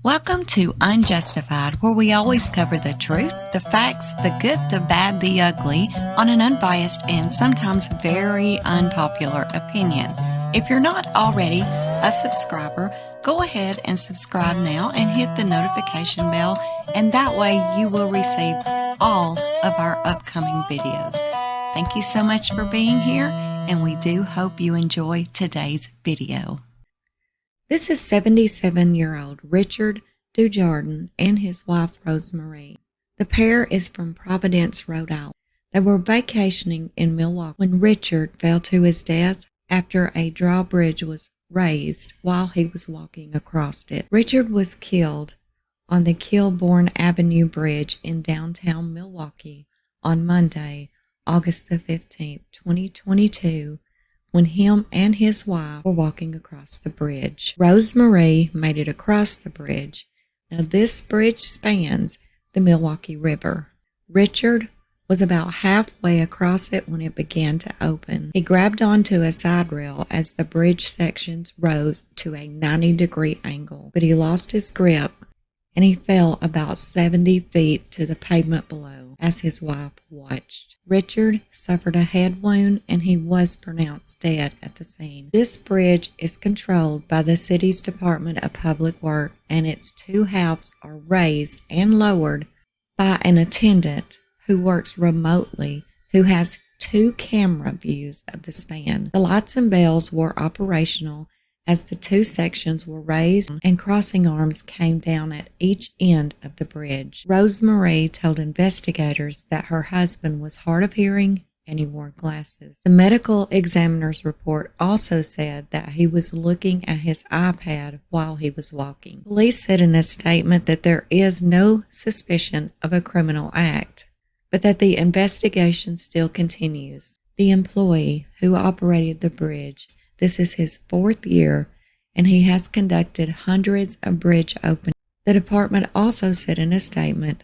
Welcome to Unjustified, where we always cover the truth, the facts, the good, the bad, the ugly, on an unbiased and sometimes very unpopular opinion. If you're not already a subscriber, go ahead and subscribe now and hit the notification bell, and that way you will receive all of our upcoming videos. Thank you so much for being here, and we do hope you enjoy today's video. This is 77-year-old Richard Dujardin and his wife Rosemary. The pair is from Providence, Rhode Island. They were vacationing in Milwaukee when Richard fell to his death after a drawbridge was raised while he was walking across it. Richard was killed on the Kilbourne Avenue Bridge in downtown Milwaukee on Monday, August the 15th, 2022, when him and his wife were walking across the bridge. Rosemary made it across the bridge. Now this bridge spans the Milwaukee River. Richard was about halfway across it when it began to open. He grabbed onto a side rail as the bridge sections rose to a 90-degree angle, but he lost his grip and he fell about 70 feet to the pavement below as his wife watched. Richard suffered a head wound and he was pronounced dead at the scene. This bridge is controlled by the city's Department of Public Works, and its two halves are raised and lowered by an attendant who works remotely, who has 2 camera views of the span. The lights and bells were operational as the 2 sections were raised and crossing arms came down at each end of the bridge. Rosemary told investigators that her husband was hard of hearing and he wore glasses. The medical examiner's report also said that he was looking at his iPad while he was walking. Police said in a statement that there is no suspicion of a criminal act, but that the investigation still continues. The employee who operated the bridge, this is his 4th year, and he has conducted hundreds of bridge openings. The department also said in a statement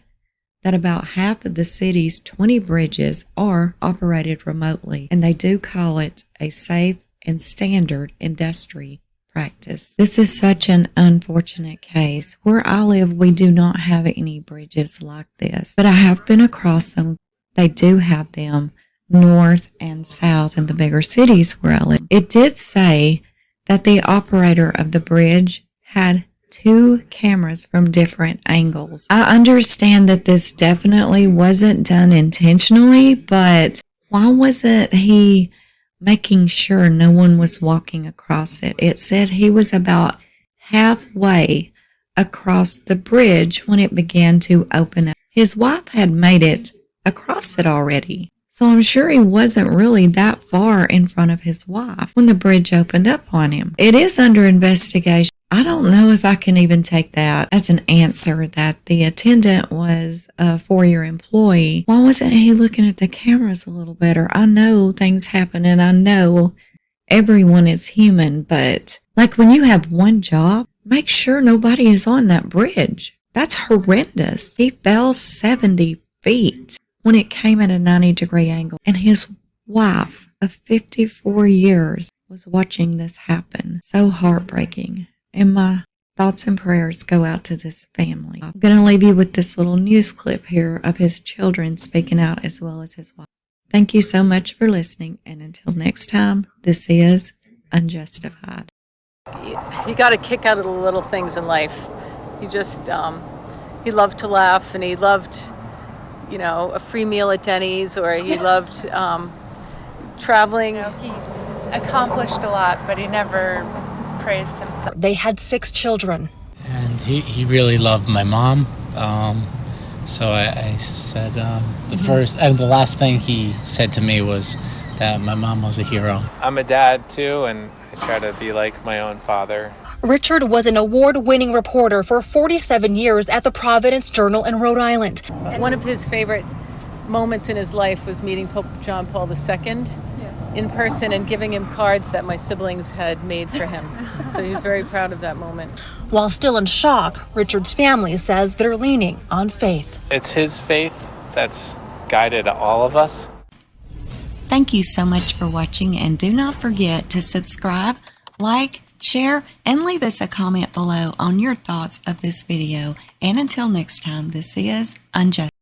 that about half of the city's 20 bridges are operated remotely, and they do call it a safe and standard industry practice. This is such an unfortunate case. Where I live, we do not have any bridges like this, but I have been across them. They do have them north and south in the bigger cities where I live. It did say that the operator of the bridge had 2 cameras from different angles. I understand that this definitely wasn't done intentionally, but why wasn't he making sure no one was walking across it? It said he was about halfway across the bridge when it began to open up. His wife had made it across it already, so I'm sure he wasn't really that far in front of his wife when the bridge opened up on him. It is under investigation. I don't know if I can even take that as an answer that the attendant was a 4-year employee. Why wasn't he looking at the cameras a little better? I know things happen and I know everyone is human, but like when you have one job, make sure nobody is on that bridge. That's horrendous. He fell 70 feet when it came at a 90-degree angle, and his wife of 54 years was watching this happen. So heartbreaking. And my thoughts and prayers go out to this family. I'm going to leave you with this little news clip here of his children speaking out as well as his wife. Thank you so much for listening, and until next time, this is Unjustified. He got a kick out of the little things in life. He just, he loved to laugh, and he loved, you know, a free meal at Denny's, or he loved traveling. You know, he accomplished a lot, but he never praised himself. They had 6 children. And he really loved my mom. So I said the last thing he said to me was that my mom was a hero. I'm a dad too, and I try to be like my own father. Richard was an award-winning reporter for 47 years at the Providence Journal in Rhode Island. One of his favorite moments in his life was meeting Pope John Paul II in person and giving him cards that my siblings had made for him. So he's very proud of that moment. While still in shock, Richard's family says they're leaning on faith. It's his faith that's guided all of us. Thank you so much for watching, and do not forget to subscribe, like, Share and leave us a comment below on your thoughts of this video. And until next time, this is Unjustified.